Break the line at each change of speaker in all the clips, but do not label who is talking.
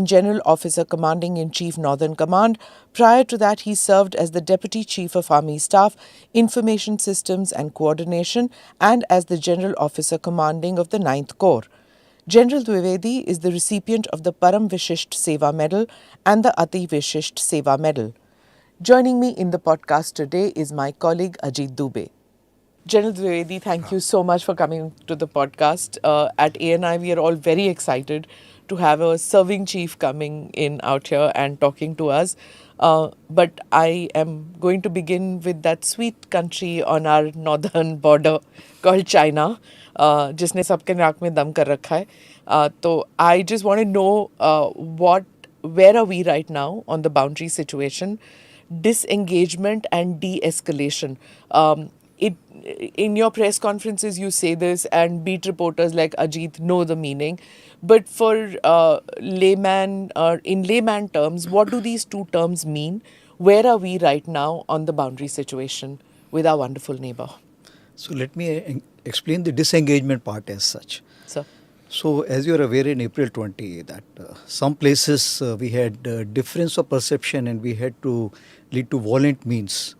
General Officer Commanding in Chief Northern Command. Prior to that, he served as the Deputy Chief of Army Staff, Information Systems and Coordination, and as the General Officer Commanding of the 9th Corps. General Dwivedi is the recipient of the Param Vishisht Seva Medal and the Ati Vishisht Seva Medal. Joining me in the podcast today is my colleague Ajit Dubey. General Dwivedi, thank you so much for coming to the podcast. At ANI, we are all very excited to have a serving chief coming in out here and talking to us. But I am going to begin with that sweet country on our northern border called China, जिसने सबके नाक में दम कर रखा है. So I just want to know where are we right now on the boundary situation, disengagement and de-escalation. In your press conferences, you say this, and beat reporters like Ajit know the meaning. But for in layman terms, what do these two terms mean? Where are we right now on the boundary situation with our wonderful neighbor?
So let me explain the disengagement part as such.
Sir.
So as you are aware, in April 20, that some places we had difference of perception and we had to lead to violent means.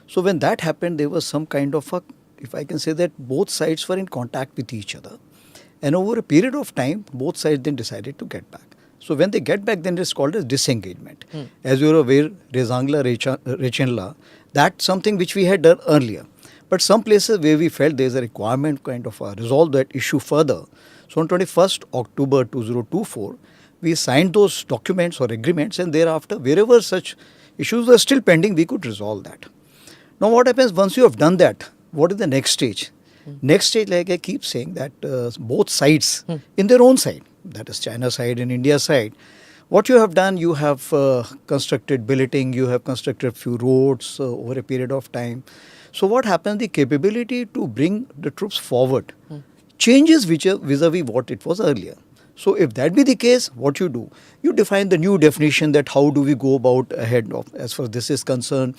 So when that happened, there was some kind of if I can say that, both sides were in contact with each other. And over a period of time, both sides then decided to get back. So when they get back, then it's called as disengagement. As you are aware, Rezangla, Rechenla, that's something which we had done earlier. But some places where we felt there is a requirement kind of resolve that issue further. So on 21st October 2024, we signed those documents or agreements, and thereafter, wherever such issues were still pending, we could resolve that. Now what happens once you have done that? What is the next stage? Next stage, like I keep saying, that both sides, in their own side, that is China side and India side, what you have done, you have constructed billeting, you have constructed few roads over a period of time. So what happens, the capability to bring the troops forward changes vis-a-vis what it was earlier. So if that be the case, what you do? You define the new definition that how do we go about ahead of as far as this is concerned.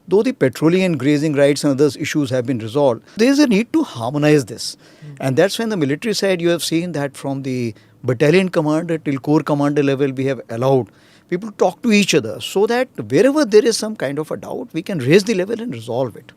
Though the petroleum grazing rights and other issues have been resolved, there is a need to harmonize this. And that's when the military side, you have seen that from the battalion commander till corps commander level, we have allowed people to talk to each other so that wherever there is some kind of a doubt, we can raise the level and resolve it.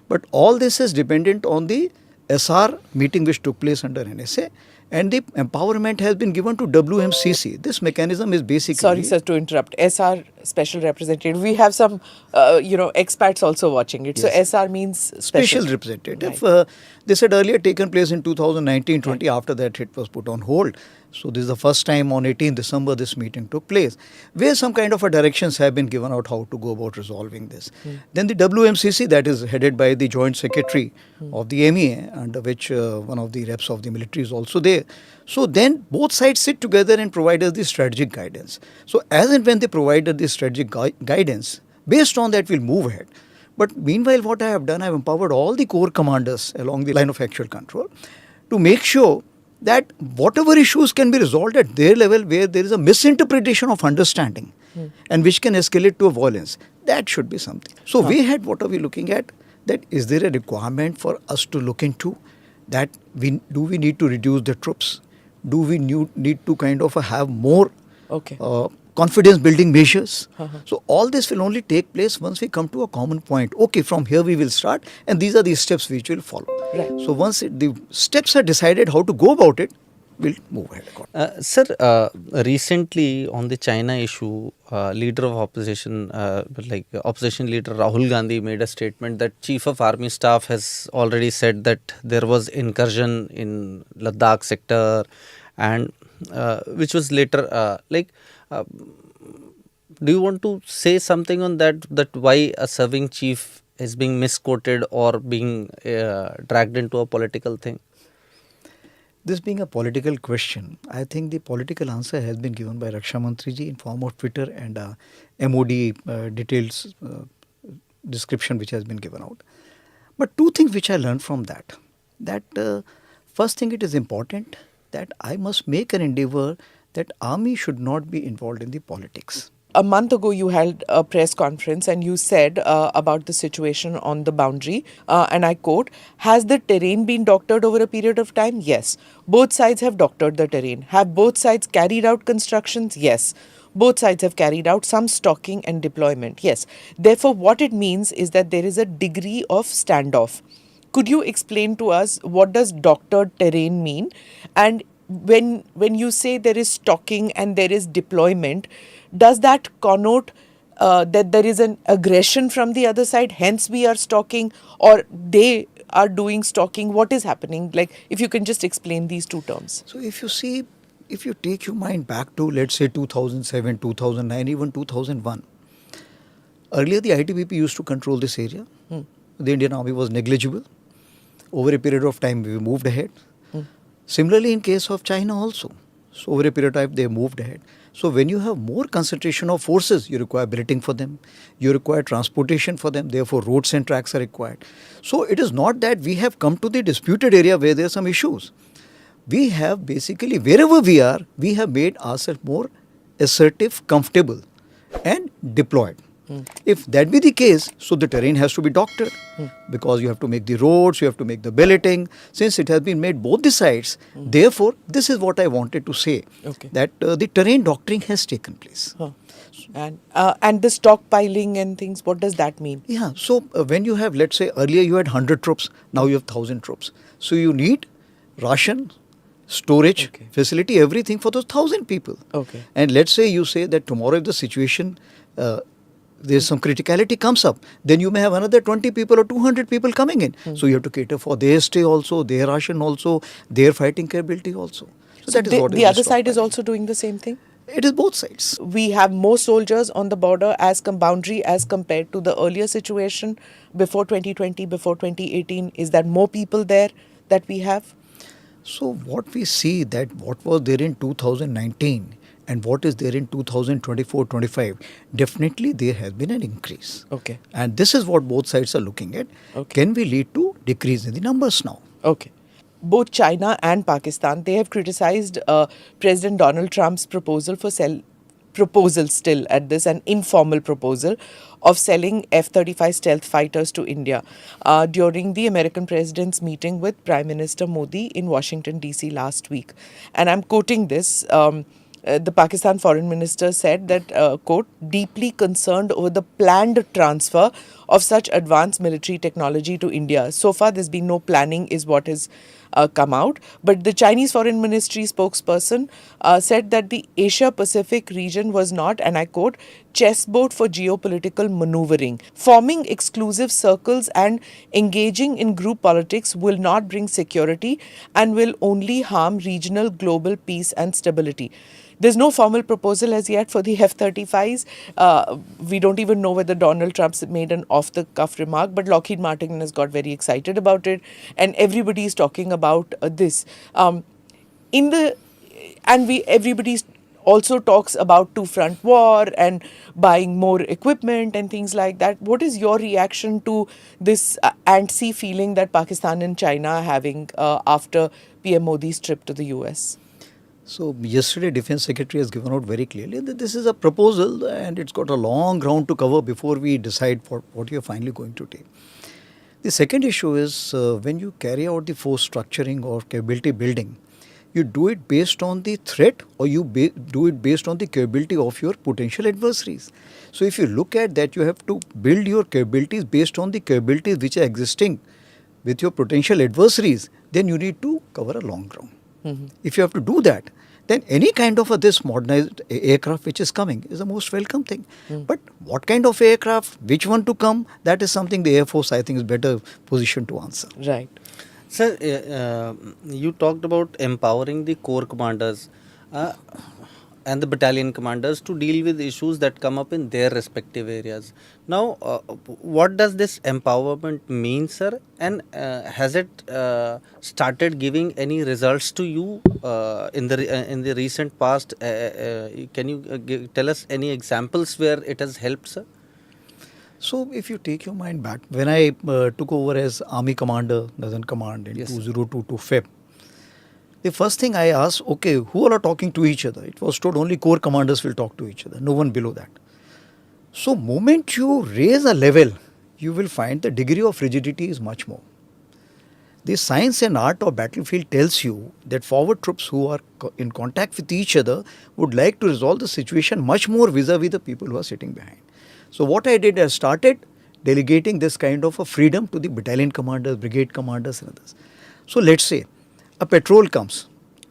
But all this is dependent on the SR meeting which took place under NSA, and the empowerment has been given to WMCC. This mechanism is basically...
Sorry, sir, to interrupt. SR, Special Representative. We have some, expats also watching it.
Yes.
So SR means
Special Representative. Right. This had earlier taken place in 2019-20. Right. After that, it was put on hold. So this is the first time on 18 December this meeting took place, where some kind of directions have been given out how to go about resolving this. Then the WMCC, that is headed by the Joint Secretary of the MEA, under which one of the reps of the military is also there. So then both sides sit together and provide us the strategic guidance. So as and when they provided the strategic guidance, based on that we'll move ahead. But meanwhile, what I have done, I have empowered all the corps commanders along the line of actual control to make sure that whatever issues can be resolved at their level where there is a misinterpretation of understanding and which can escalate to a violence, that should be something. So we had, what are we looking at? That is there a requirement for us to look into that do we need to reduce the troops? Do we need to kind of have more confidence building measures? So all this will only take place once we come to a common point. Okay, from here we will start, and these are the steps which will follow. Right. So once the steps are decided how to go about it, we'll move ahead.
Sir, recently on the China issue, leader of opposition, opposition leader Rahul Gandhi made a statement that Chief of Army Staff has already said that there was incursion in Ladakh sector, and which was later do you want to say something on that why a serving chief is being misquoted or being dragged into a political thing?
This being a political question, I think the political answer has been given by Raksha Mantri ji in form of Twitter and MOD details description which has been given out. But two things which I learned from that first thing, it is important that I must make an endeavor that army should not be involved in the politics.
a month ago you held a press conference and you said about the situation on the boundary, and I quote, "Has the terrain been doctored over a period of time? Yes. Both sides have doctored the terrain. Have both sides carried out constructions? Yes. Both sides have carried out some stocking and deployment. Yes. Therefore, what it means is that there is a degree of standoff." Could you explain to us what does doctored terrain mean? And when you say there is stocking and there is deployment, does that connote that there is an aggression from the other side, hence we are stocking, or they are doing stocking? What is happening? Like, if you can just explain these two terms.
So if you see, if you take your mind back to, let's say, 2007, 2009, even 2001, earlier the ITBP used to control this area. The Indian Army was negligible. Over a period of time, we moved ahead. Similarly, in case of China also. So over a period of time, they moved ahead. So when you have more concentration of forces, you require billeting for them, you require transportation for them, therefore roads and tracks are required. So it is not that we have come to the disputed area where there are some issues. We have basically, wherever we are, we have made ourselves more assertive, comfortable and deployed. If that be the case, so the terrain has to be doctored because you have to make the roads, you have to make the billeting. Since it has been made both the sides, therefore, this is what I wanted to say, that the terrain doctoring has taken place.
And the stockpiling and things, what does that mean?
Yeah, so when you have, let's say, earlier you had 100 troops, now you have 1,000 troops. So you need ration, storage, facility, everything for those 1,000 people. And let's say you say that tomorrow if the situation there's some criticality comes up, then you may have another 20 people or 200 people coming in. So you have to cater for their stay also, their ration also, their fighting capability also. So that is what
the other side is also doing the same thing?
It is both sides.
We have more soldiers on the border as boundary as compared to the earlier situation before 2020, before 2018. Is there more people there that we have?
So what we see that what was there in 2019 and what is there in 2024-25, definitely there has been an increase. And this is what both sides are looking at. Can we lead to decrease in the numbers now?
Both China and Pakistan, they have criticized President Donald Trump's proposal still at this, an informal proposal of selling F-35 stealth fighters to India during the American president's meeting with Prime Minister Modi in Washington, D.C. last week. And I'm quoting this. The Pakistan foreign minister said that, quote, "deeply concerned over the planned transfer of such advanced military technology to India." So far, there's been no planning is what has come out. But the Chinese foreign ministry spokesperson said that the Asia-Pacific region was not, and I quote, "chessboard for geopolitical maneuvering. Forming exclusive circles and engaging in group politics will not bring security and will only harm regional global peace and stability." There's no formal proposal as yet for the F-35s. We don't even know whether Donald Trump's made an off-the-cuff remark, but Lockheed Martin has got very excited about it, and everybody is talking about this. Everybody also talks about two-front war and buying more equipment and things like that. What is your reaction to this antsy feeling that Pakistan and China are having after PM Modi's trip to the US?
So yesterday Defence Secretary has given out very clearly that this is a proposal and it's got a long ground to cover before we decide what you are finally going to take. The second issue is when you carry out the force structuring or capability building, you do it based on the threat or you do it based on the capability of your potential adversaries. So if you look at that, you have to build your capabilities based on the capabilities which are existing with your potential adversaries, then you need to cover a long ground. If you have to do that, then any kind of this modernized aircraft which is coming is the most welcome thing. But what kind of aircraft, which one to come, that is something the Air Force, I think, is better positioned to answer.
Right.
Sir, you talked about empowering the corps commanders and the battalion commanders to deal with issues that come up in their respective areas. Now, what does this empowerment mean, sir? And has it started giving any results to you in the recent past? Can you tell us any examples where it has helped, sir?
So, if you take your mind back, when I took over as Army Commander, Northern Command in 2022 Feb, the first thing I asked, okay, who all are talking to each other? It was told only corps commanders will talk to each other, no one below that. So moment you raise a level, you will find the degree of rigidity is much more. The science and art of battlefield tells you that forward troops who are in contact with each other would like to resolve the situation much more vis-a-vis the people who are sitting behind. So what I did, I started delegating this kind of a freedom to the battalion commanders, brigade commanders and others. So let's say a patrol comes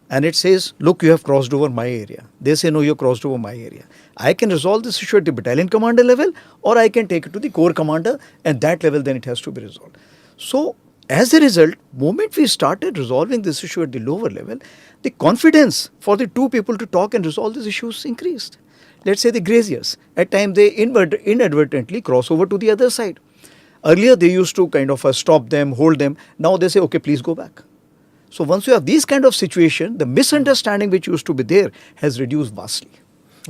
and it says, look, you have crossed over my area. They say, no, you have crossed over my area. I can resolve this issue at the battalion commander level, or I can take it to the corps commander, and that level then it has to be resolved. So as a result, moment we started resolving this issue at the lower level, the confidence for the two people to talk and resolve these issues increased. Let's say the graziers, at times they inadvertently cross over to the other side. Earlier they used to kind of stop them, hold them. Now they say, okay, please go back. So once you have these kind of situation, the misunderstanding which used to be there has reduced vastly.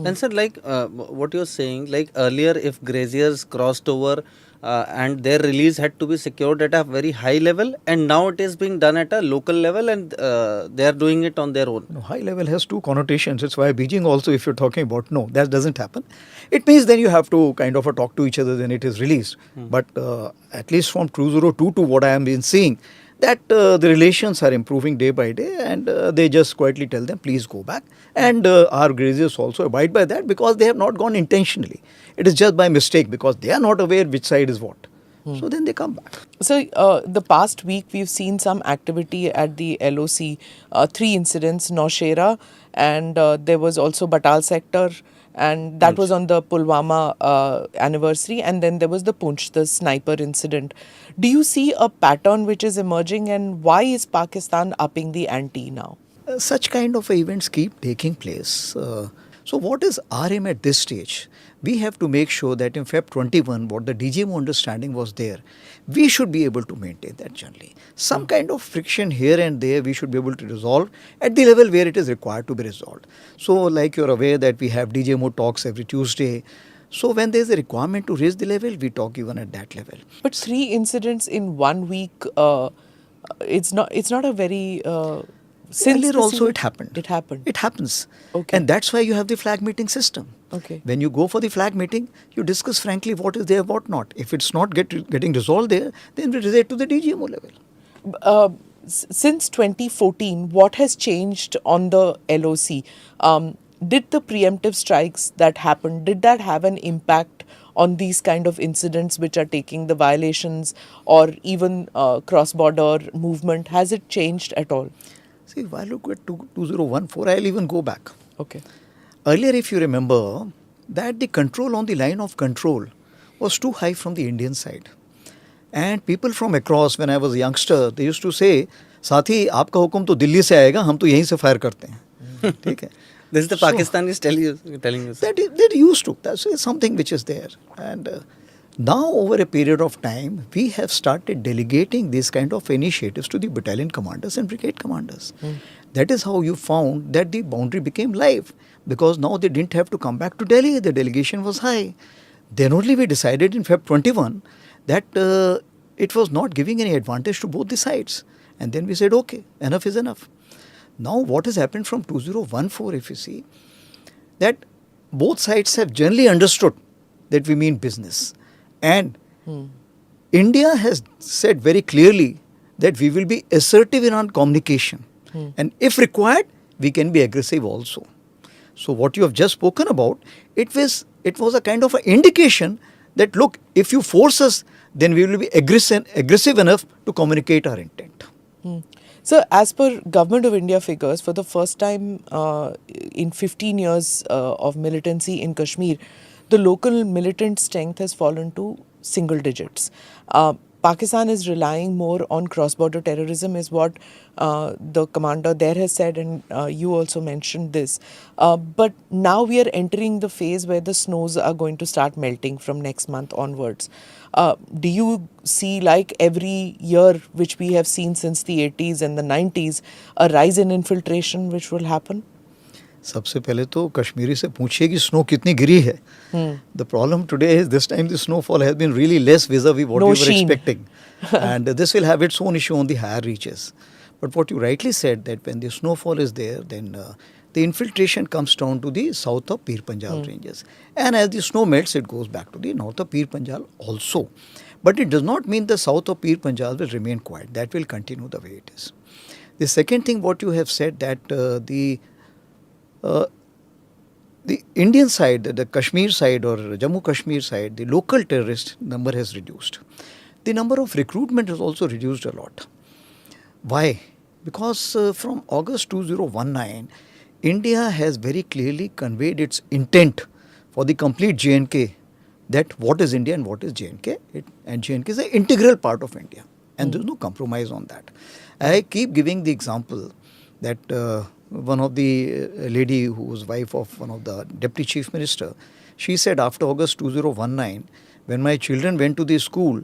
And sir, like what you're saying, like earlier if graziers crossed over and their release had to be secured at a very high level, and now it is being done at a local level, and they are doing it on their own.
No, high level has two connotations. It's why Beijing also, if you're talking about, no, that doesn't happen. It means then you have to kind of talk to each other, then it is released. But at least from 2022 to what I am been seeing, that the relations are improving day by day, and they just quietly tell them, please go back. And our graziers also abide by that because they have not gone intentionally. It is just by mistake because they are not aware which side is what. So then they come back.
So the past week we've seen some activity at the LOC, 3 incidents, Naushera, and there was also Batal sector, and that was on the Pulwama anniversary, and then there was the Poonch, the sniper incident. Do you see a pattern which is emerging, and why is Pakistan upping the ante now?
Such kind of events keep taking place. So what is our aim at this stage? We have to make sure that in Feb 21, what the DGMO understanding was there, we should be able to maintain that generally. Some kind of friction here and there we should be able to resolve at the level where it is required to be resolved. So like you're aware that we have DGMO talks every Tuesday. So when there's a requirement to raise the level, we talk even at that level.
But 3 incidents in 1 week, it's not a very...
Earlier also it happened.
It happened.
It happens.
Okay.
And that's why you have the flag meeting system.
Okay.
When you go for the flag meeting, you discuss frankly what is there, what not. If it's not getting resolved there, then we raise it to the DGMO level.
Since 2014, what has changed on the LOC? Did the preemptive strikes that happened, did that have an impact on these kind of incidents which are taking the violations or even cross-border movement? Has it changed at all?
See, if I look at 2014, I'll even go back.
Okay.
Earlier, if you remember, that the control on the line of control was too high from the Indian side. And people from across, when I was a youngster, they used to say, साथी आपका हुक्म तो दिल्ली से आएगा, हम तो यहीं से फायर करते हैं. ठीक है?
This is the Pakistanis telling you.
That used to. That's something which is there. And now, over a period of time, we have started delegating these kind of initiatives to the battalion commanders and brigade commanders. That is how you found that the boundary became live, because now they didn't have to come back to Delhi. The delegation was high. Then only we decided in Feb 21 that it was not giving any advantage to both the sides. And then we said, okay, enough is enough. Now, what has happened from 2014, if you see, that both sides have generally understood that we mean business. And India has said very clearly that we will be assertive in our communication. And if required, we can be aggressive also. So what you have just spoken about, it was a kind of an indication that, look, if you force us, then we will be aggressive enough to communicate our intent.
So, as per Government of India figures, for the first time in 15 years of militancy in Kashmir, the local militant strength has fallen to single digits. Pakistan is relying more on cross-border terrorism is what the commander there has said, and you also mentioned this. But now we are entering the phase where the snows are going to start melting from next month onwards. Do you see, like every year which we have seen since the 80s and the 90s, a rise in infiltration which will happen?
सबसे पहले तो कश्मीरी से पूछिए कि snow कितनी गिरी है. The problem today is this time the snowfall has been really less vis-a-vis what we were expecting. And this will have its own issue on the higher reaches. But what you rightly said, that when the snowfall is there, then the infiltration comes down to the south of Pir Panjal ranges. And as the snow melts, it goes back to the north of Pir Panjal also. But it does not mean the south of Pir Panjal will remain quiet. That will continue the way it is. The second thing what you have said that the Indian side, the Kashmir side or Jammu Kashmir side, the local terrorist number has reduced. The number of recruitment has also reduced a lot. Why? Because from August 2019, India has very clearly conveyed its intent for the complete J&K, that what is India and what is J&K. And J&K is an integral part of India. And there is no compromise on that. I keep giving the example that one of the lady who was wife of one of the deputy chief minister, she said after August 2019, when my children went to the school,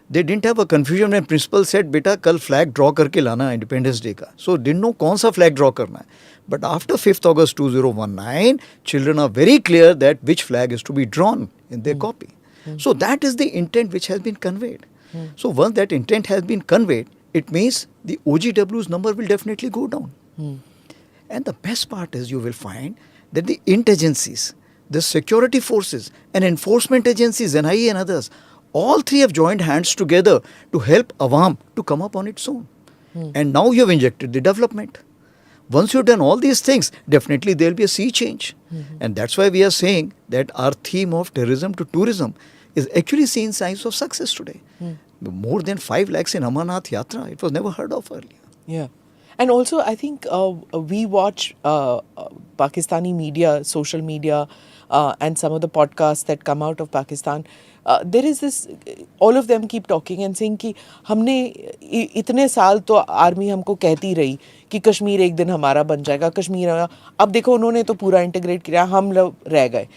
they didn't have a confusion when principal said, beta kal flag draw karke lana Independence Day ka. So didn't know kaun sa flag draw karna hai. But after 5th August 2019, children are very clear that which flag is to be drawn in their copy. So that is the intent which has been conveyed. So once that intent has been conveyed, it means the OGW's number will definitely go down. And the best part is you will find that the intelligencies, the security forces and enforcement agencies, NIA and others, all three have joined hands together to help Awam to come up on its own. And now you have injected the development. Once you've done all these things, definitely there will be a sea change. And that's why we are saying that our theme of terrorism to tourism is actually seeing signs of success today. More than 5 lakhs in Amarnath Yatra, it was never heard of earlier.
Yeah. And also, I think we watch Pakistani media, social media, and some of the podcasts that come out of Pakistan. There is this, all of them keep talking and saying कि हमने इतने साल तो army हमको कहती रही कि कश्मीर एक दिन हमारा बन जाएगा, कश्मीर अब देखो उन्होंने तो पूरा इंटीग्रेट किया, हम लोग रह गए.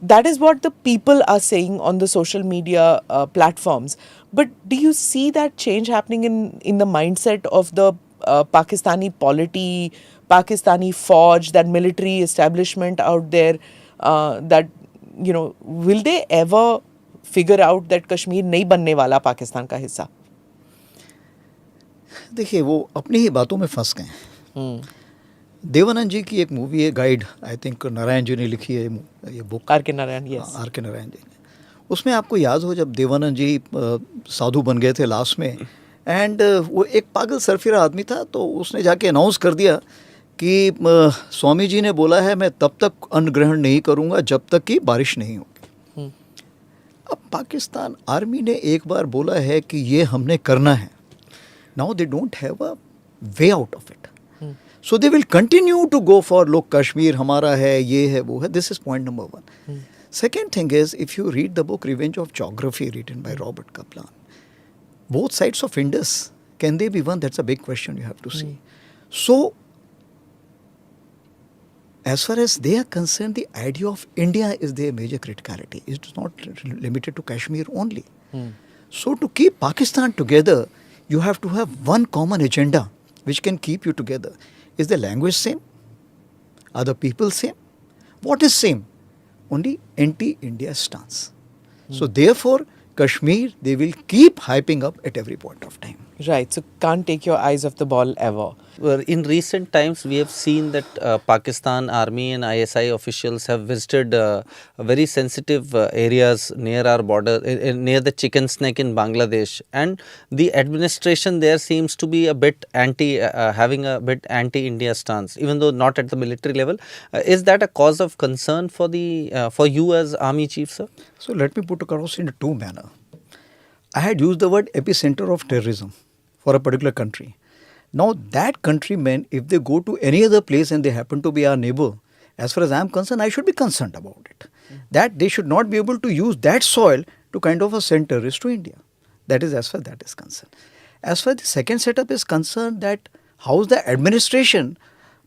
That is what the people are saying on the social media platforms. But do you see that change happening in the mindset of the Pakistani polity, Pakistani Fauj, that military establishment out there, that, you know, will they ever figure out that Kashmir नहीं बनने वाला पाकिस्तान का हिस्सा?
देखिए वो अपनी ही बातों में फंस गए. देवानंद जी की एक मूवी है guide, I think Narayan ji ने लिखी है ये बुक.
आर के नारायण, यस.
आर के नारायण जी ने. उसमें आपको याद हो जब देवानंद जी साधु बन गए थे लास्ट में, एंड वो एक पागल सरफिरा आदमी था, तो उसने जाके अनाउंस कर दिया कि स्वामी जी ने बोला है मैं तब तक अन्न ग्रहण नहीं करूँगा जब तक कि बारिश नहीं होगी. अब पाकिस्तान आर्मी ने एक बार बोला है कि ये हमने करना है. Now they don't have a way out of it. So they will continue to go for, look, Kashmir हमारा है, ये है, वो है. This is point number one. Second thing is, if you read the book Revenge of Geography written by Robert Kaplan, both sides of Indus, can they be one? That's a big question you have to see. So, as far as they are concerned, the idea of India is their major criticality. It's not limited to Kashmir only. So to keep Pakistan together, you have to have one common agenda which can keep you together. Is the language same? Are the people same? What is same? Only anti-India stance. So therefore, Kashmir, they will keep hyping up at every point of time.
Right, so can't take your eyes off the ball ever.
Well, in recent times, we have seen that Pakistan Army and ISI officials have visited very sensitive areas near our border, near the chicken snake in Bangladesh, and the administration there seems to be a bit having a bit anti-India stance, even though not at the military level. Is that a cause of concern for you as Army Chief, sir?
So let me put across in two manner. I had used the word epicenter of terrorism for a particular country. Now that countrymen, if they go to any other place and they happen to be our neighbor, as far as I am concerned, I should be concerned about it. That they should not be able to use that soil to kind of send terrorists to India. That is as far as that is concerned. As far as the second setup is concerned, that how is the administration,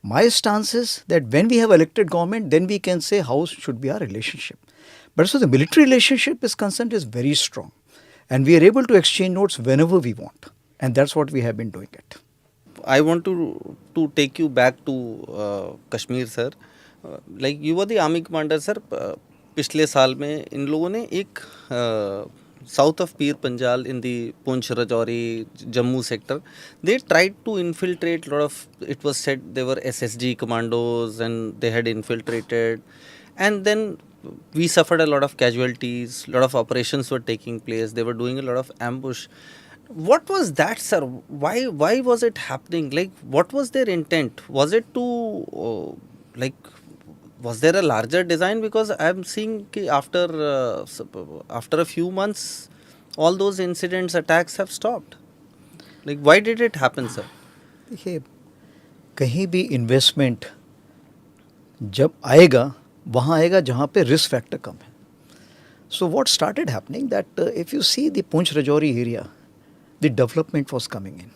my stance is that when we have elected government, then we can say how should be our relationship. But so the military relationship is concerned is very strong. And we are able to exchange notes whenever we want. And that's what we have been doing it.
I want to take you back to Kashmir, sir. Like you were the army commander, sir. पिछले साल में इन लोगों ने एक south of Pir Panjal in the Poonch, Rajouri, Jammu sector, they tried to infiltrate lot of, it was said they were SSG commandos and they had infiltrated. And then we suffered a lot of casualties, lot of operations were taking place, they were doing a lot of ambush. What was that, sir? Why was it happening? Like, what was their intent? Was it to, like, was there a larger design? Because I'm seeing ki after a few months, all those incidents, attacks have stopped. Like, why did it happen, sir?
देखिए, कहीं भी investment जब आएगा वहाँ आएगा जहाँ पे risk factor कम है. So what started happening that if you see the Poonch Rajouri area, the development was coming in.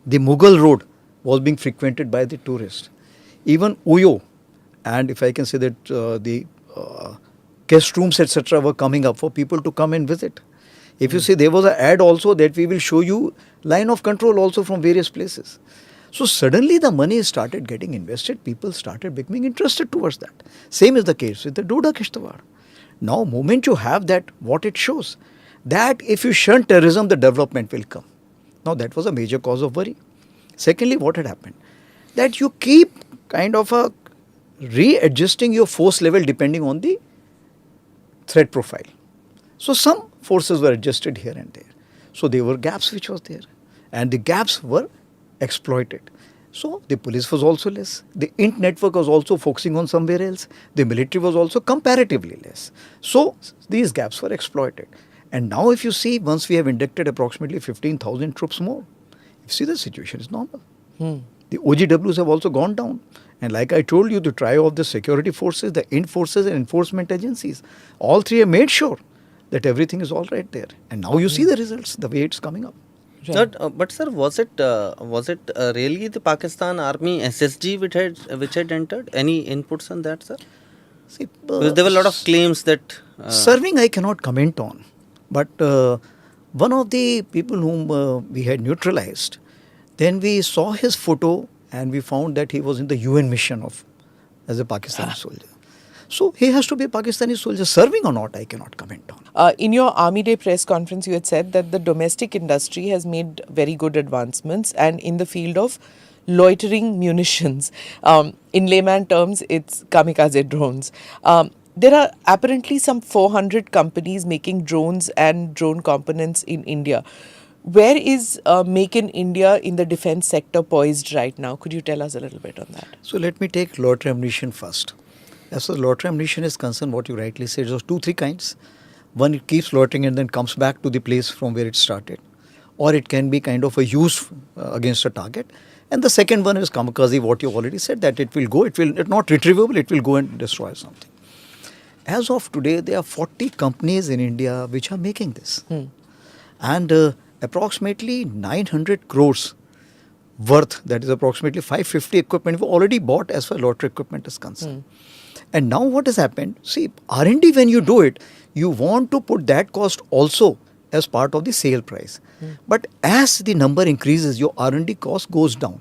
The Mughal Road was being frequented by the tourists. Even Uyo, and if I can say that the guest rooms etc. were coming up for people to come and visit. If you see, there was an ad also that we will show you line of control also from various places. So suddenly the money started getting invested, people started becoming interested towards that. Same is the case with the Doda Kishtawar. Now moment you have that, what it shows, that if you shun terrorism, the development will come. Now that was a major cause of worry. Secondly, what had happened? That you keep kind of readjusting your force level depending on the threat profile. So some forces were adjusted here and there. So there were gaps which was there. And the gaps were exploited. So the police was also less. The int network was also focusing on somewhere else. The military was also comparatively less. So these gaps were exploited. And now if you see, once we have inducted approximately 15,000 troops more, you see the situation is normal. The OGWs have also gone down. And like I told you, the trio of the security forces, the int forces and enforcement agencies, all three have made sure that everything is all right there. And now you see the results, the way it's coming up.
Right. But sir, was it really the Pakistan Army SSG which had entered? Any inputs on that, sir?
See,
because there were a lot of claims that
serving I cannot comment on, but one of the people whom we had neutralized, then we saw his photo and we found that he was in the UN mission as a Pakistani soldier. So he has to be a Pakistani soldier. Serving or not, I cannot comment on.
In your Army Day press conference, you had said that the domestic industry has made very good advancements and in the field of loitering munitions. In layman terms, it's kamikaze drones. There are apparently some 400 companies making drones and drone components in India. Where is Make in India in the defense sector poised right now? Could you tell us a little bit on that?
So let me take loitering ammunition first. As far as loitering ammunition is concerned, what you rightly said, there's 2-3 kinds. One, it keeps loitering and then comes back to the place from where it started. Or it can be kind of a use against a target. And the second one is kamikaze, what you already said, that it will go, it's not retrievable, it will go and destroy something. As of today, there are 40 companies in India which are making this. And approximately 900 crores worth, that is approximately 550 equipment, we already bought as far as loitering equipment is concerned. And now what has happened, see, R&D when you do it, you want to put that cost also as part of the sale price. But as the number increases, your R&D cost goes down.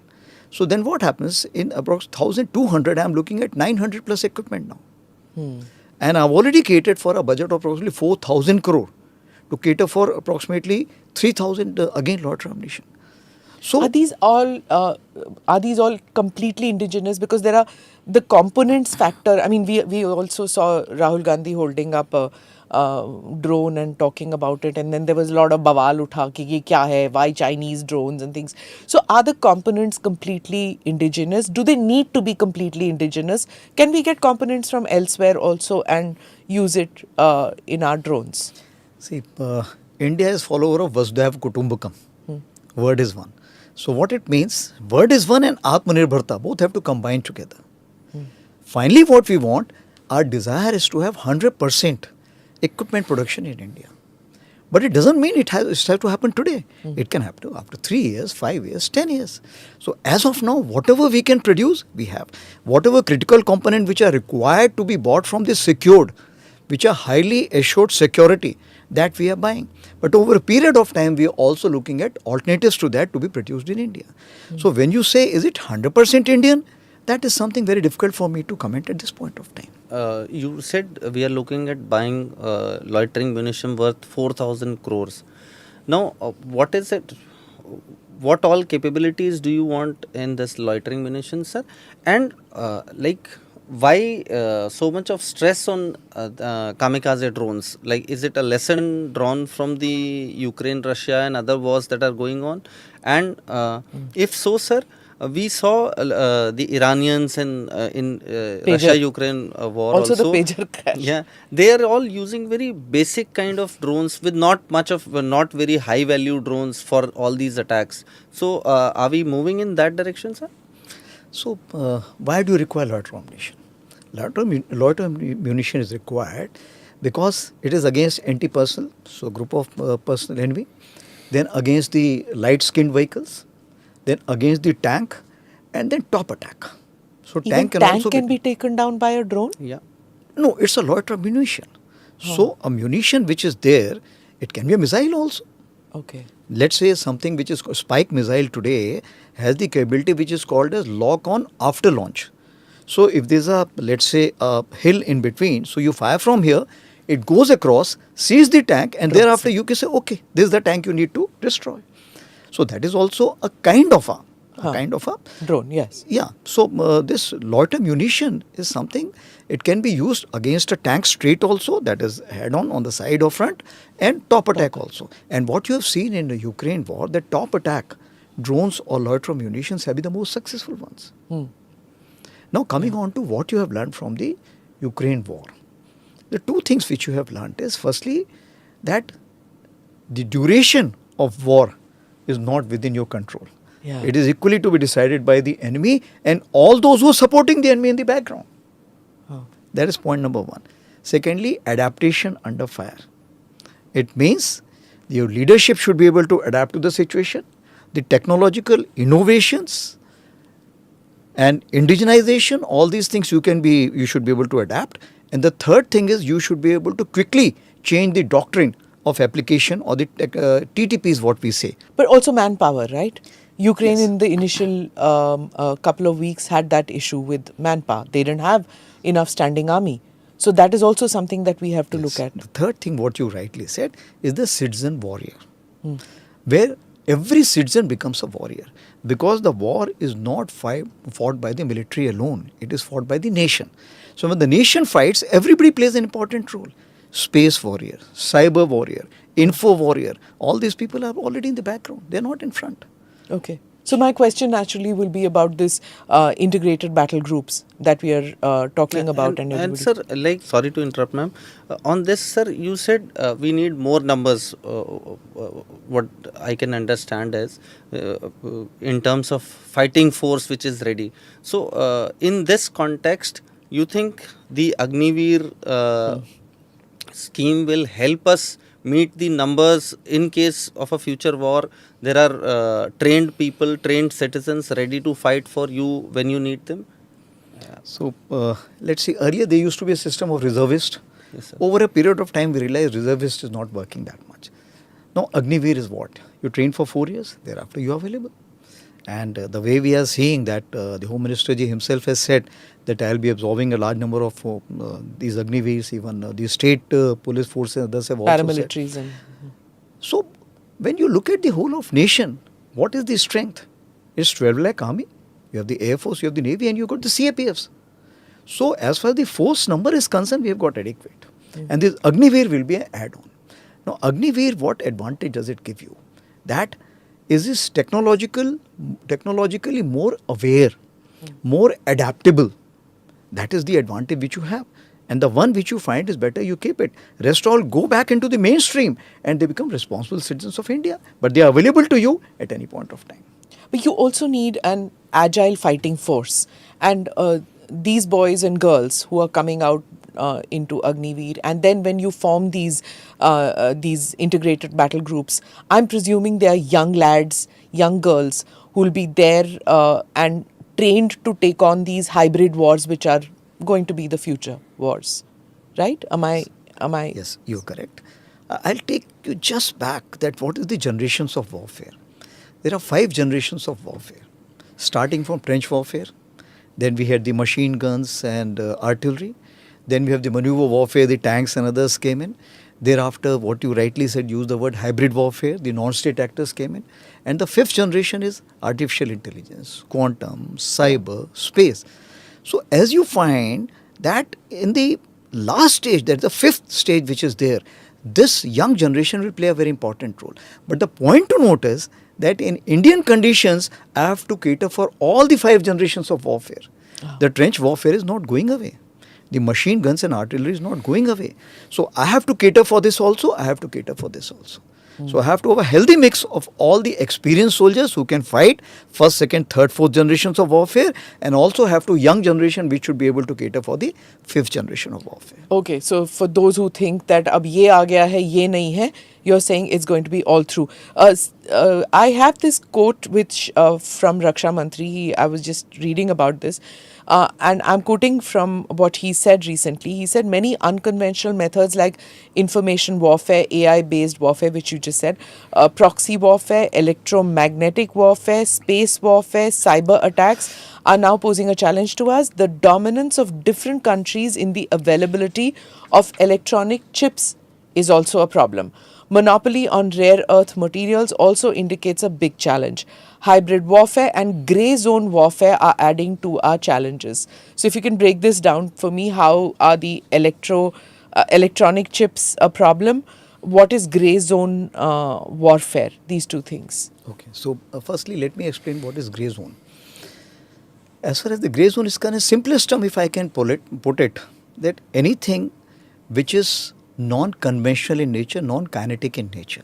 So then what happens, in approximately 1,200, I am looking at 900 plus equipment now. And I've already catered for a budget of approximately 4,000 crore to cater for approximately 3,000 again loitering ammunition. So
are these all completely indigenous? Because there are the components factor. I mean, we also saw Rahul Gandhi holding up a drone and talking about it, and then there was a lot of bawal utha ki ye kya hai, why Chinese drones and things. So are the components completely indigenous? Do they need to be completely indigenous? Can we get components from elsewhere also and use it in our drones?
See, India is follower of Vasudhaiva Kutumbakam. Word is one. So what it means, word is one and Atmanirbharta, both have to combine together. Finally, what we want, our desire is to have 100% equipment production in India. But it doesn't mean it has to happen today. It can happen after 3 years, 5 years, 10 years. So as of now, whatever we can produce, we have. Whatever critical component which are required to be bought from the secured, which are highly assured security, that we are buying. But over a period of time, we are also looking at alternatives to that to be produced in India. So when you say, is it 100% Indian? that is something very difficult for me to comment at this point of time.
You said we are looking at buying loitering munition worth 4,000 crores. Now, what is it? What all capabilities do you want in this loitering munition, sir? And why so much of stress on kamikaze drones? Like, is it a lesson drawn from the Ukraine, Russia, and other wars that are going on? And if so, sir, we saw the Iranians and in Russia-Ukraine war
also the pager crash.
Yeah, they are all using very basic kind of drones with not very high value drones for all these attacks. So, are we moving in that direction, sir?
So, why do you require loiter ammunition? Loiter munition is required because it is against anti-personnel, so group of personal enemy, then against the light-skinned vehicles, then against the tank, and then top attack. So
Even tank can be taken down by a drone?
Yeah.
No, it's a loiter munition. So a munition which is there, it can be a missile also.
Okay.
Let's say something which is spike missile today has the capability which is called as lock on after launch. So if there's a, let's say, a hill in between, so you fire from here, it goes across, sees the tank, and thereafter you can say, okay, this is the tank you need to destroy. So that is also a kind of a
drone, yes.
Yeah. So this loiter munition is something, it can be used against a tank straight also, that is head on the side or front, and top attack also. And what you have seen in the Ukraine war, the top attack drones or loiter munitions have been the most successful ones. Now coming on to what you have learned from the Ukraine war. The two things which you have learned is firstly that the duration of war is not within your control.
Yeah.
It is equally to be decided by the enemy and all those who are supporting the enemy in the background. That is point number one. Secondly, adaptation under fire. It means your leadership should be able to adapt to the situation. The technological innovations and indigenization, all these things you should be able to adapt. And the third thing is you should be able to quickly change the doctrine of application or the TTP is what we say.
But also manpower, right? Ukraine
Yes.
in the initial couple of weeks had that issue with manpower. They didn't have enough standing army. So that is also something that we have to look at.
The third thing what you rightly said is the citizen warrior, where every citizen becomes a warrior, because the war is not fought by the military alone, it is fought by the nation. So when the nation fights, everybody plays an important role. Space warrior, cyber warrior, info warrior, all these people are already in the background, they are not in front.
Okay. So my question naturally will be about this integrated battle groups that we are talking about.
And sir, sorry to interrupt, ma'am. On this, sir, you said we need more numbers. What I can understand is in terms of fighting force which is ready. So in this context, you think the Agniveer scheme will help us meet the numbers in case of a future war? There are trained people, trained citizens ready to fight for you when you need them?
So let's see, earlier there used to be a system of reservist.
Yes, sir.
Over a period of time we realized reservist is not working that much. Now Agniveer is what? You train for 4 years, thereafter you are available. And the way we are seeing that the Home Minister ji himself has said that I will be absorbing a large number of these Agniveers, even the state police forces and others have also said.
Paramilitaries and
So when you look at the whole of nation, what is the strength? It's 12 lakh army, you have the Air Force, you have the Navy, and you got the CAPFs. So as far as the force number is concerned, we have got adequate. And this Agniveer will be an add-on. Now Agniveer, what advantage does it give you? That is this technologically more aware, more adaptable. That is the advantage which you have. And the one which you find is better, you keep it. Rest all go back into the mainstream and they become responsible citizens of India. But they are available to you at any point of time.
But you also need an agile fighting force. And these boys and girls who are coming out into Agniveer, and then when you form these integrated battle groups, I'm presuming they are young lads, young girls who will be there and trained to take on these hybrid wars which are going to be the future wars. Right? Am I?
Yes, you're correct. I'll take you just back that what is the generations of warfare. There are 5 generations of warfare, starting from trench warfare, Then we had the machine guns and artillery. Then we have the maneuver warfare, the tanks and others came in. Thereafter, what you rightly said, use the word hybrid warfare, the non-state actors came in. And the fifth generation is artificial intelligence, quantum, cyber, space. So as you find that in the last stage, that's the fifth stage which is there, this young generation will play a very important role. But the point to note is that in Indian conditions, I have to cater for all the five generations of warfare. The trench warfare is not going away. The machine guns and artillery is not going away. So I have to cater for this also, I have to cater for this also. So I have to have a healthy mix of all the experienced soldiers who can fight first, second, third, fourth generations of warfare, and also have to young generation which should be able to cater for the fifth generation of warfare.
Okay, so for those who think that ab ye aa gaya hai, ye nahi hai, you're saying it's going to be all through. I have this quote which from Raksha Mantri, I was just reading about this. And I'm quoting from what he said recently. He said many unconventional methods like information warfare, AI-based warfare, which you just said, proxy warfare, electromagnetic warfare, space warfare, cyber attacks are now posing a challenge to us. The dominance of different countries in the availability of electronic chips is also a problem. Monopoly on rare earth materials also indicates a big challenge. Hybrid warfare and grey zone warfare are adding to our challenges. So if you can break this down for me, how are the electronic chips a problem? What is grey zone warfare? These two things.
Okay, so firstly let me explain what is grey zone. As far as the grey zone is concerned, simplest term if I can put it, that anything which is non-conventional in nature, non-kinetic in nature.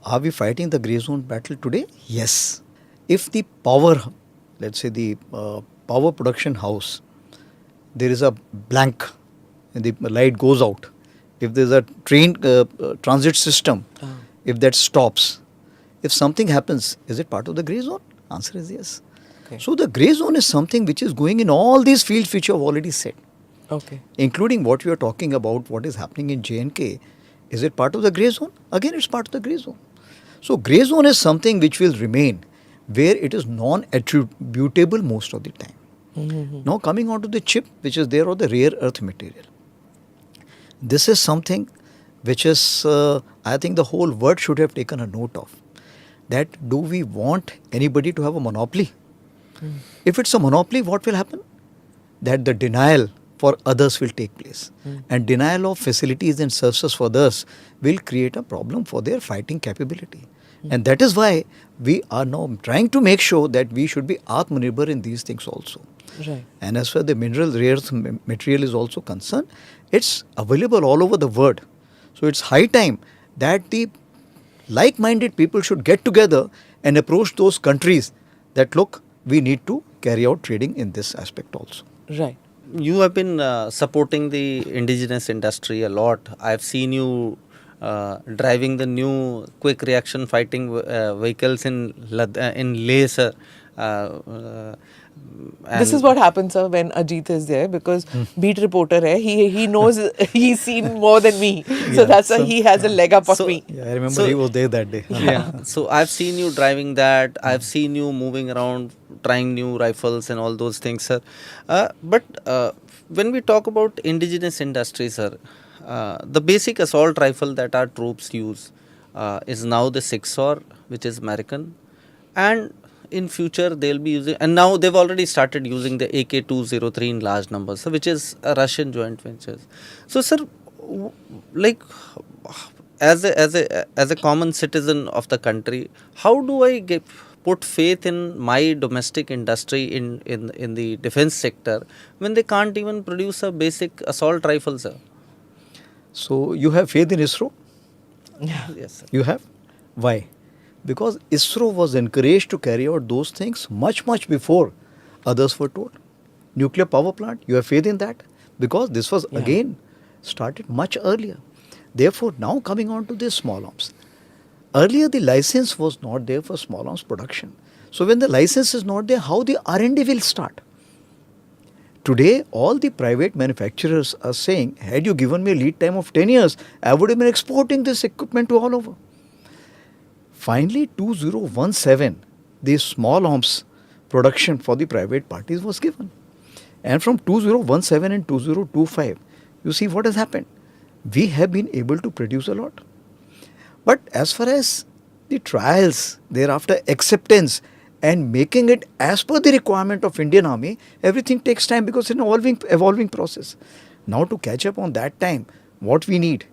Are we fighting the grey zone battle today? Yes. If the power, let's say the power production house, there is a blank and the light goes out. If there is a train transit system, if that stops, if something happens, is it part of the grey zone? Answer is yes. Okay. So the grey zone is something which is going in all these fields which you have already said.
Okay.
Including what we are talking about, what is happening in J&K. Is it part of the grey zone? Again, it's part of the grey zone. So grey zone is something which will remain where it is non-attributable most of the time. Mm-hmm. Now coming on to the chip which is there or the rare earth material. This is something which is, I think the whole world should have taken a note of. That do we want anybody to have a monopoly? If it's a monopoly, what will happen? That the denial for others will take place. And denial of facilities and services for others will create a problem for their fighting capability. And that is why we are now trying to make sure that we should be Atmanirbhar in these things also.
Right. And
as far as the mineral rare material is also concerned, it's available all over the world. So it's high time that the like-minded people should get together and approach those countries that look, we need to carry out trading in this aspect also.
Right.
You have been supporting the indigenous industry a lot. I've seen you driving the new quick reaction fighting vehicles in Leh, sir.
This is what happens, sir, when Ajit is there, because beat reporter hai, he knows, he's seen more than me. So that's why he has a leg up on me.
Yeah, I remember he was there that day.
Yeah. So I've seen you driving that. I've seen you moving around, trying new rifles and all those things, sir. But when we talk about indigenous industry, sir, the basic assault rifle that our troops use is now the 6-SOR, which is American. And in future they'll be using, and now they've already started using the AK-203 in large numbers, which is a Russian joint venture. So sir, like as a common citizen of the country, how do I put faith in my domestic industry in the defense sector when they can't even produce a basic assault rifle, sir?
So you have faith in ISRO?
Yes, sir.
You have? Why? Because ISRO was encouraged to carry out those things much before others were told. Nuclear power plant, you have faith in that? Because this was again started much earlier. Therefore, now coming on to the small arms. Earlier the license was not there for small arms production. So when the license is not there, how the R&D will start? Today, all the private manufacturers are saying, had you given me a lead time of 10 years, I would have been exporting this equipment to all over. Finally, 2017, the small arms production for the private parties was given. And from 2017 and 2025, you see what has happened. We have been able to produce a lot. But as far as the trials, thereafter acceptance and making it as per the requirement of Indian Army, everything takes time because it's an evolving process. Now to catch up on that time, what we need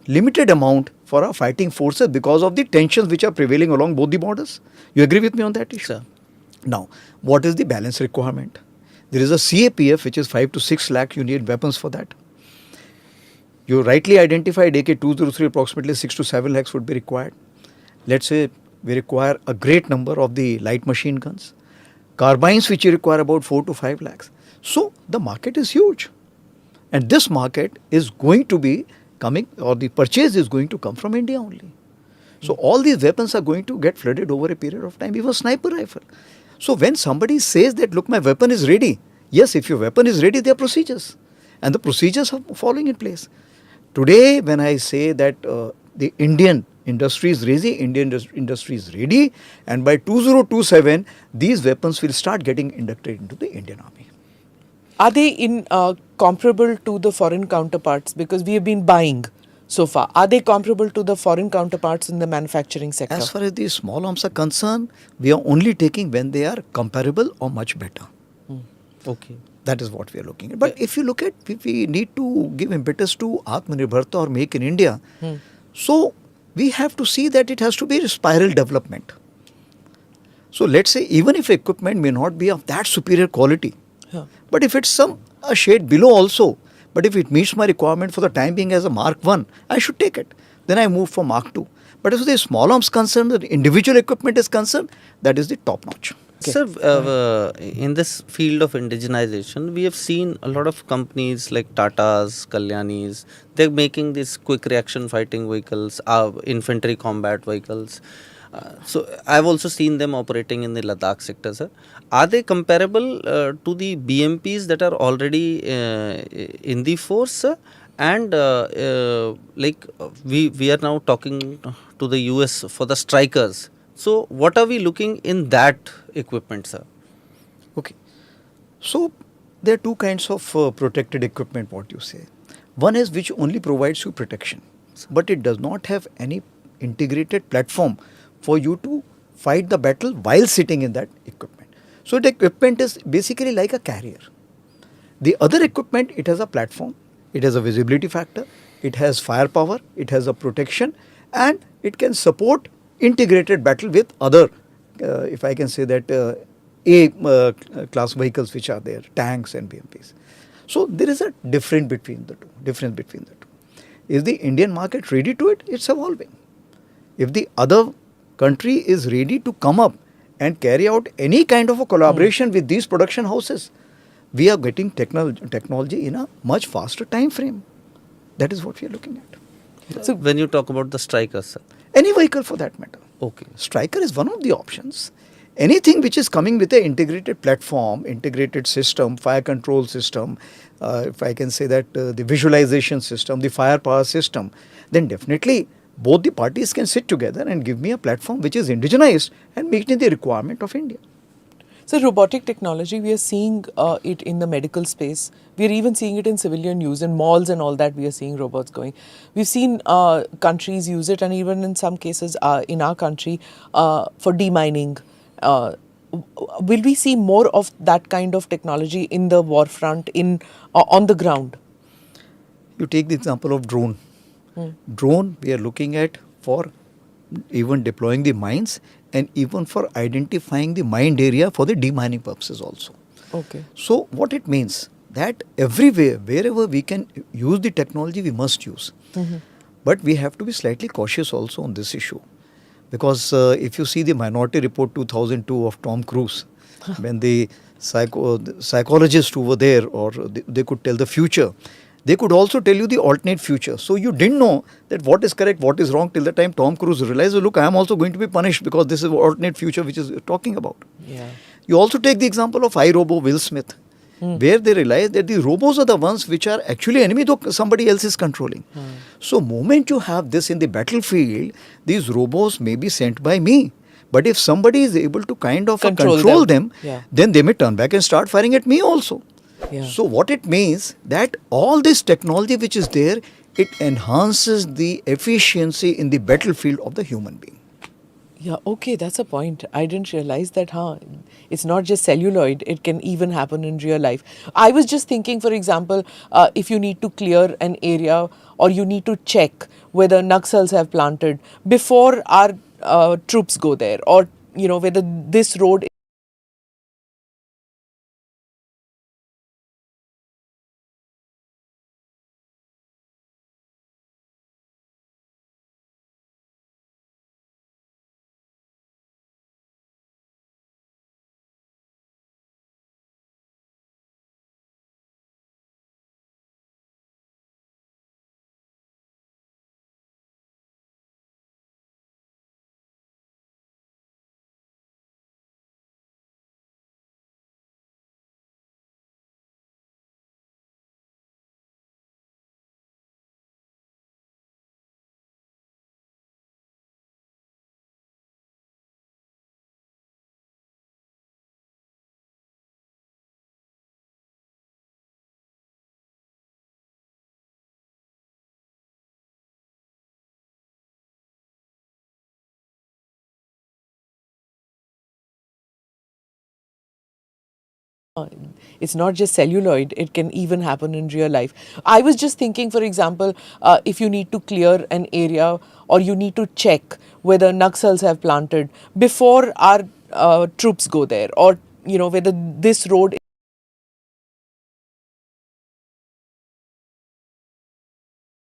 limited amount for our fighting forces because of the tensions which are prevailing along both the borders. You agree with me on that issue?
Sir.
Now, what is the balance requirement? There is a CAPF which is 5 to 6 lakh, you need weapons for that. You rightly identified AK-203 approximately 6 to 7 lakhs would be required. Let's say we require a great number of the light machine guns. Carbines which you require about 4 to 5 lakhs. So the market is huge. And this market is going to be coming, or the purchase is going to come from India only. So all these weapons are going to get flooded over a period of time, even sniper rifle. So when somebody says that, look, my weapon is ready. Yes, if your weapon is ready, there are procedures. And the procedures are falling in place. Today, when I say that the Indian industry is ready, and by 2027, these weapons will start getting inducted into the Indian Army.
Are they comparable to the foreign counterparts? Because we have been buying so far. Are they comparable to the foreign counterparts in the manufacturing sector?
As far as the small arms are concerned, we are only taking when they are comparable or much better.
Okay.
That is what we are looking at. But if you look at, if we need to give impetus to Atmanirbhar or Make in India, so we have to see that it has to be a spiral development. So let's say even if equipment may not be of that superior quality, but if it's a shade below also, but if it meets my requirement for the time being as a Mark 1, I should take it. Then I move for Mark 2. But as the small arms concerned, the individual equipment is concerned, that is the top notch.
Okay. Sir, in this field of indigenization, we have seen a lot of companies like Tata's, Kalyanis, they're making these quick reaction fighting vehicles, infantry combat vehicles. So I've also seen them operating in the Ladakh sector, sir. Are they comparable to the BMPs that are already in the force, sir? And we are now talking to the US for the strikers. So what are we looking in that equipment, sir?
Okay. So there are two kinds of protected equipment, what you say. One is which only provides you protection, but it does not have any integrated platform for you to fight the battle while sitting in that equipment. So the equipment is basically like a carrier. The other equipment, it has a platform, it has a visibility factor, it has firepower, it has a protection, and it can support integrated battle with other, if I can say that, class vehicles which are there, tanks and BMPs. So there is a difference between the two. Is the Indian market ready to it? It's evolving. If the other country is ready to come up and carry out any kind of a collaboration with these production houses, we are getting technology in a much faster time frame. That is what we are looking at.
So when you talk about the strikers, sir?
Any vehicle for that matter.
Okay.
Striker is one of the options. Anything which is coming with an integrated platform, integrated system, fire control system, if I can say that the visualization system, the firepower system, then definitely both the parties can sit together and give me a platform which is indigenized and meeting the requirement of India.
So robotic technology, we are seeing it in the medical space. We are even seeing it in civilian use, in malls and all that we are seeing robots going. We've seen countries use it, and even in some cases in our country for demining. Will we see more of that kind of technology in the war front, on the ground?
You take the example of drone. Drone we are looking at for even deploying the mines and even for identifying the mined area for the demining purposes also.
Okay.
So what it means that everywhere, wherever we can use the technology, we must use. But we have to be slightly cautious also on this issue. Because if you see the Minority Report 2002 of Tom Cruise, when the psychologists who were there, or they could tell the future, they could also tell you the alternate future. So you didn't know that what is correct, what is wrong till the time Tom Cruise realized, look, I am also going to be punished because this is alternate future which is talking about.
Yeah.
You also take the example of iRobo, Will Smith, where they realize that the robots are the ones which are actually enemy though somebody else is controlling. So moment you have this in the battlefield, these robots may be sent by me, But if somebody is able to kind of
Control
control
them.
them,
Yeah.
then they may turn back and start firing at me also.
Yeah.
So what it means that all this technology which is there, it enhances the efficiency in the battlefield of the human being.
Yeah, okay, that's a point. I didn't realize that, it's not just celluloid, it can even happen in real life. I was just thinking, for example, if you need to clear an area or you need to check whether Naxals have planted before our troops go there, or, whether this road it's not just celluloid, it can even happen in real life. I was just thinking, for example, if you need to clear an area or you need to check whether Naxals have planted before our troops go there, or, whether this road